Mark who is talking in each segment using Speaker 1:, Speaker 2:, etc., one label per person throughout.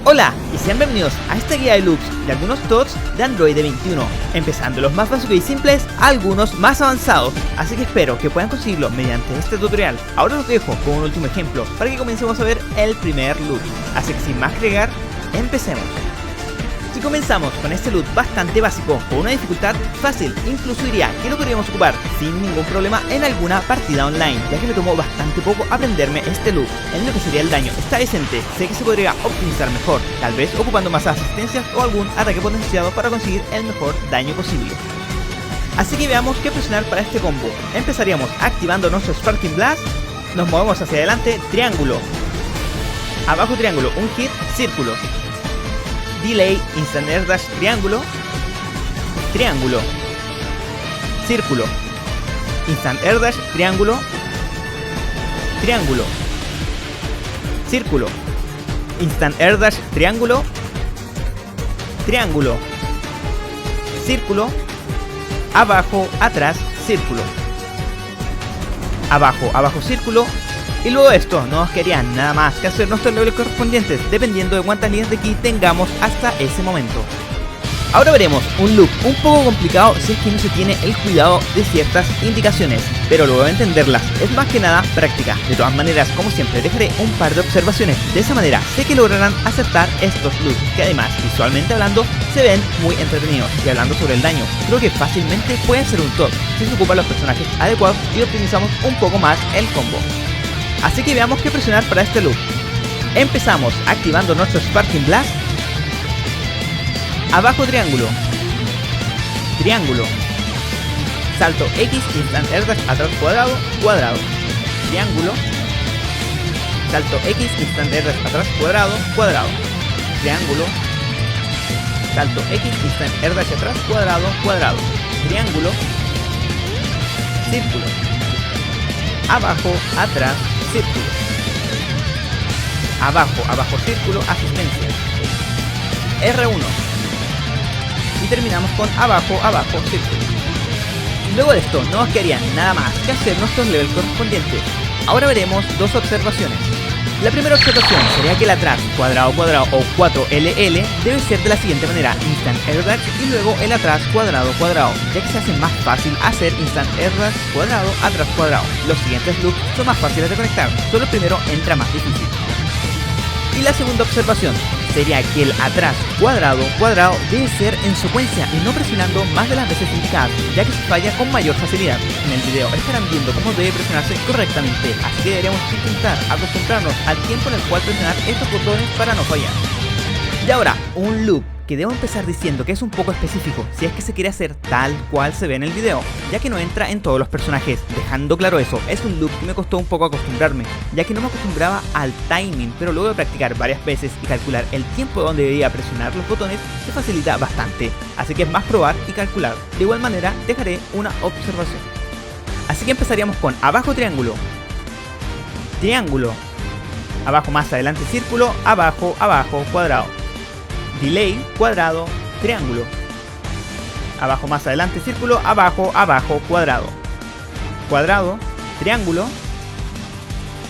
Speaker 1: Hola y sean bienvenidos a esta guía de looks de algunos TOTS de Android 21, empezando los más básicos y simples a algunos más avanzados, así que espero que puedan conseguirlo mediante este tutorial. Ahora los dejo con un último ejemplo para que comencemos a ver el primer look, así que sin más que agregar, empecemos. Si comenzamos con este look bastante básico, con una dificultad fácil, incluso diría que lo podríamos ocupar sin ningún problema en alguna partida online, ya que me tomó bastante poco aprenderme este look. En lo que sería el daño está decente, sé que se podría optimizar mejor, tal vez ocupando más asistencias o algún ataque potenciado para conseguir el mejor daño posible. Así que veamos qué presionar para este combo. Empezaríamos activando nuestro Sparking Blast, nos movemos hacia adelante, triángulo, abajo triángulo, un hit, círculo, delay, instant air dash, triángulo, triángulo, círculo, instant air dash, triángulo, triángulo, círculo, instant air dash, triángulo, triángulo, círculo, abajo, atrás, círculo, abajo, abajo, círculo. Y luego de esto no nos quedaría nada más que hacer nuestros niveles correspondientes dependiendo de cuántas líneas de ki tengamos hasta ese momento. Ahora veremos un look un poco complicado si es que no se tiene el cuidado de ciertas indicaciones, pero luego de entenderlas es más que nada práctica. De todas maneras, como siempre, dejaré un par de observaciones, de esa manera sé que lograrán acertar estos looks, que además visualmente hablando se ven muy entretenidos. Y hablando sobre el daño, creo que fácilmente pueden ser un top si se ocupan los personajes adecuados y optimizamos un poco más el combo. Así que veamos qué presionar para este look. Empezamos activando nuestro Sparking Blast. Abajo triángulo, triángulo, salto X, instant air dash, atrás cuadrado, cuadrado, triángulo, salto X, instant air dash, atrás cuadrado, cuadrado, triángulo, salto X, instant air dash, atrás cuadrado, cuadrado, triángulo, círculo, abajo, atrás, círculo, abajo, abajo, círculo, asistencia, R1, y terminamos con abajo, abajo, círculo. Luego de esto no nos quedaría nada más que hacer nuestros levels correspondientes. Ahora veremos dos observaciones. La primera observación sería que el atrás, cuadrado, cuadrado o 4LL debe ser de la siguiente manera: instant air dash y luego el atrás, cuadrado, cuadrado, ya que se hace más fácil hacer instant air dash, cuadrado, atrás, cuadrado. Los siguientes loops son más fáciles de conectar, solo el primero entra más difícil. Y la segunda observación sería que el atrás, cuadrado, cuadrado debe ser en secuencia y no presionando más de las veces indicadas, ya que se falla con mayor facilidad. En el video estarán viendo cómo debe presionarse correctamente, así que deberemos intentar acostumbrarnos al tiempo en el cual presionar estos botones para no fallar. Y ahora, un loop que debo empezar diciendo que es un poco específico si es que se quiere hacer tal cual se ve en el video, ya que no entra en todos los personajes. Dejando claro eso, es un loop que me costó un poco acostumbrarme, ya que no me acostumbraba al timing, pero luego de practicar varias veces y calcular el tiempo donde debía presionar los botones, se facilita bastante, así que es más probar y calcular. De igual manera, dejaré una observación. Así que empezaríamos con abajo triángulo, triángulo, abajo más adelante círculo, abajo, abajo, cuadrado, delay, cuadrado, triángulo, abajo más adelante círculo, abajo, abajo, cuadrado, cuadrado, triángulo,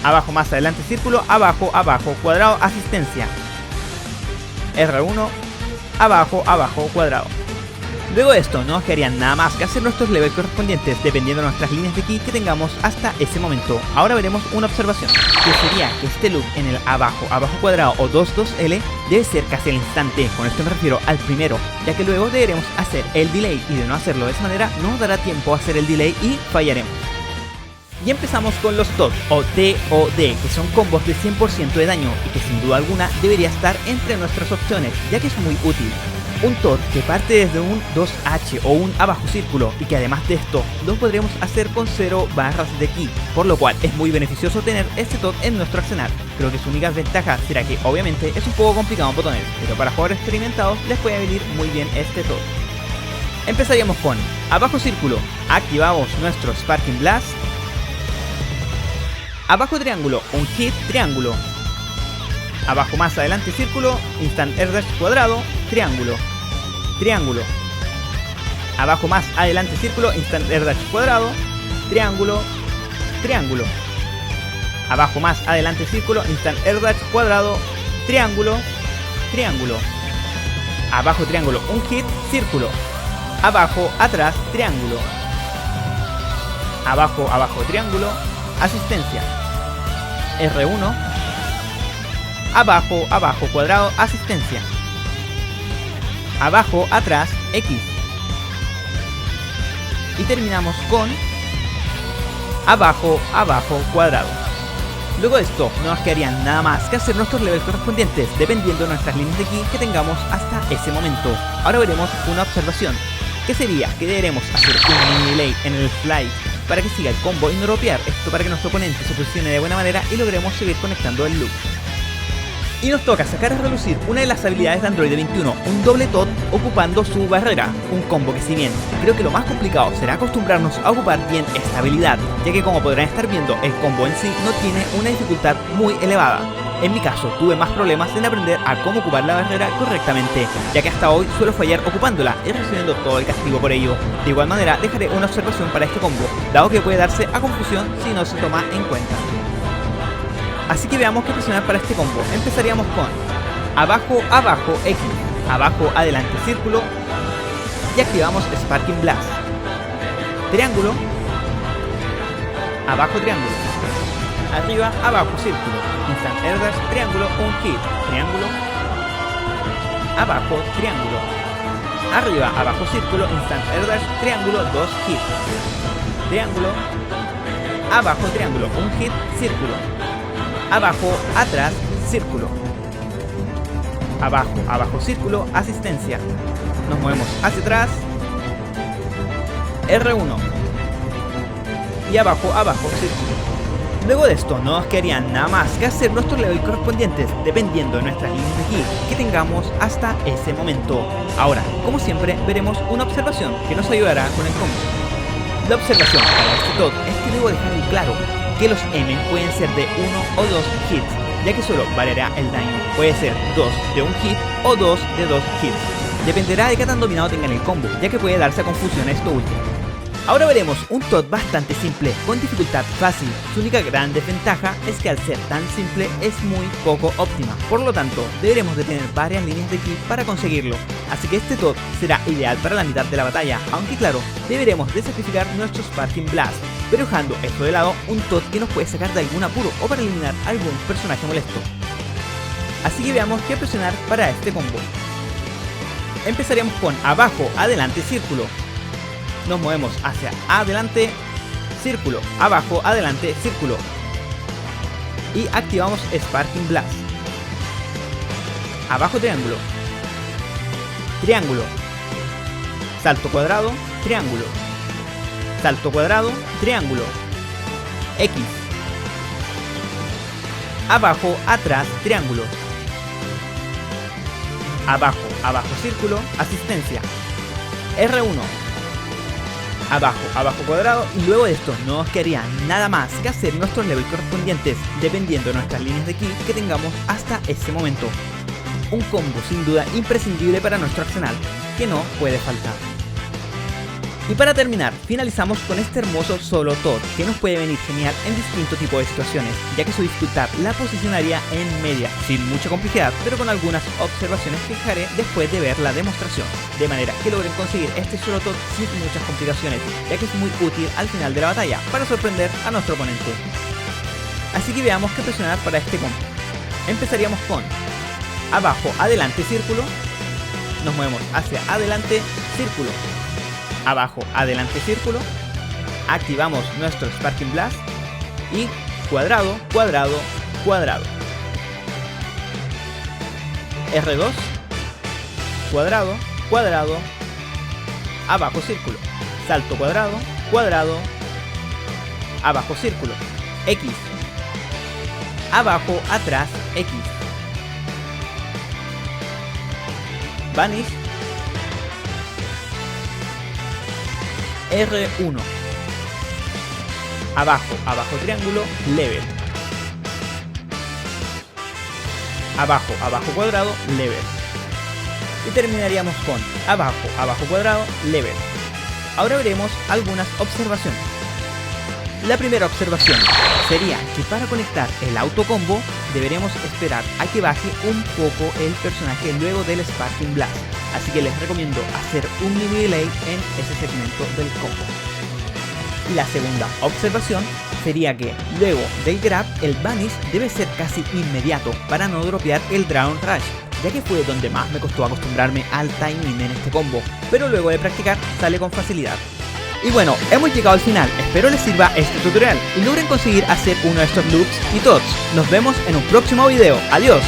Speaker 1: abajo más adelante círculo, abajo, abajo, cuadrado, asistencia, R1, abajo, abajo, cuadrado. Luego de esto no nos quedaría nada más que hacer nuestros levels correspondientes dependiendo de nuestras líneas de ki que tengamos hasta ese momento. Ahora veremos una observación, que sería que este loop en el abajo, abajo cuadrado o 2-2L debe ser casi al instante. Con esto me refiero al primero, ya que luego deberemos hacer el delay y de no hacerlo de esa manera no nos dará tiempo a hacer el delay y fallaremos. Y empezamos con los TOD o TOD, que son combos de 100% de daño y que sin duda alguna debería estar entre nuestras opciones, ya que es muy útil. Un TOD que parte desde un 2H o un abajo círculo y que además de esto lo podremos hacer con 0 barras de ki, por lo cual es muy beneficioso tener este TOD en nuestro arsenal. Creo que su única ventaja será que obviamente es un poco complicado en botones, pero para jugadores experimentados les puede venir muy bien este TOD. Empezaríamos con abajo círculo, activamos nuestro Sparking Blast, abajo triángulo, un hit, triángulo, abajo más adelante círculo, instant air dash, cuadrado, triángulo, triángulo, abajo más adelante círculo, instant air dash, cuadrado, triángulo, triángulo, abajo más adelante círculo, instant air dash, cuadrado, triángulo, triángulo. Abajo triángulo, un hit, círculo. Abajo, atrás, triángulo. Abajo, abajo, triángulo, asistencia. R1. Abajo, abajo, cuadrado, asistencia. Abajo, atrás, X. Y terminamos con abajo, abajo, cuadrado. Luego de esto no nos quedarían nada más que hacer nuestros levels correspondientes dependiendo de nuestras líneas de ki que tengamos hasta ese momento. Ahora veremos una observación, que sería que deberemos hacer un mini delay en el fly para que siga el combo y no dropear, esto para que nuestro oponente se posicione de buena manera y logremos seguir conectando el loop. Y nos toca sacar a relucir una de las habilidades de Android 21, un doble tot ocupando su barrera, un combo que si bien creo que lo más complicado será acostumbrarnos a ocupar bien esta habilidad, ya que como podrán estar viendo el combo en sí no tiene una dificultad muy elevada. En mi caso tuve más problemas en aprender a cómo ocupar la barrera correctamente, ya que hasta hoy suelo fallar ocupándola y recibiendo todo el castigo por ello. De igual manera dejaré una observación para este combo, dado que puede darse a confusión si no se toma en cuenta. Así que veamos qué presionar para este combo. Empezaríamos con abajo, abajo, X, abajo, adelante, círculo, y activamos Sparking Blast. Triángulo, abajo, triángulo, arriba, abajo, círculo, Instant Air Dash, triángulo, un hit, triángulo, abajo, triángulo, arriba, abajo, círculo, Instant Air Dash, triángulo, 2 hits, triángulo, abajo, triángulo, un hit, círculo, abajo, atrás, círculo. Abajo, abajo, círculo, asistencia. Nos movemos hacia atrás. R1. Y abajo, abajo, círculo. Luego de esto no nos quedaría nada más que hacer nuestros levels correspondientes dependiendo de nuestras líneas de ki que tengamos hasta ese momento. Ahora, como siempre, veremos una observación que nos ayudará con el combo. La observación para este tot es que debo dejar en claro que los M pueden ser de 1 o 2 hits, ya que solo variará el daño. Puede ser 2 de un hit o 2 de 2 hits. Dependerá de qué tan dominado tengan el combo, ya que puede darse a confusión esto último. Ahora veremos un tot bastante simple, con dificultad fácil. Su única gran desventaja es que al ser tan simple es muy poco óptima, por lo tanto deberemos de tener varias líneas de ki para conseguirlo. Así que este tot será ideal para la mitad de la batalla, aunque claro, deberemos de sacrificar nuestro Sparking Blast, pero dejando esto de lado, un tot que nos puede sacar de algún apuro o para eliminar algún personaje molesto. Así que veamos qué presionar para este combo. Empezaríamos con abajo, adelante, círculo. Nos movemos hacia adelante, círculo, abajo, adelante, círculo. Y activamos Sparking Blast. Abajo, triángulo. Triángulo. Salto cuadrado, triángulo. Salto cuadrado, triángulo. X. Abajo, atrás, triángulo. Abajo, abajo, círculo, asistencia. R1. Abajo, abajo, cuadrado, y luego de esto no nos quedaría nada más que hacer nuestros levels correspondientes dependiendo de nuestras líneas de ki que tengamos hasta ese momento. Un combo sin duda imprescindible para nuestro arsenal, que no puede faltar. Y para terminar, finalizamos con este hermoso solo tot, que nos puede venir genial en distintos tipos de situaciones, ya que su dificultad la posicionaría en media, sin mucha complejidad, pero con algunas observaciones que dejaré después de ver la demostración, de manera que logren conseguir este solo tot sin muchas complicaciones, ya que es muy útil al final de la batalla para sorprender a nuestro oponente. Así que veamos qué presionar para este combo. Empezaríamos con abajo, adelante, círculo. Nos movemos hacia adelante, círculo. Abajo, adelante, círculo. Activamos nuestro Sparking Blast. Y cuadrado, cuadrado, cuadrado. R2. Cuadrado, cuadrado. Abajo, círculo. Salto cuadrado, cuadrado. Abajo, círculo. X. Abajo, atrás, X. Vanish. R1. Abajo, abajo, triángulo, level. Abajo, abajo, cuadrado, level. Y terminaríamos con abajo, abajo, cuadrado, level. Ahora veremos algunas observaciones. La primera observación sería que para conectar el autocombo deberemos esperar a que baje un poco el personaje luego del Sparking Blast, así que les recomiendo hacer un mini delay en ese segmento del combo. La segunda observación sería que luego del grab el Vanish debe ser casi inmediato para no dropear el Dragon Rush, ya que fue donde más me costó acostumbrarme al timing en este combo, pero luego de practicar sale con facilidad. Y bueno, hemos llegado al final, espero les sirva este tutorial y logren conseguir hacer uno de estos loops y tots. Nos vemos en un próximo video, adiós.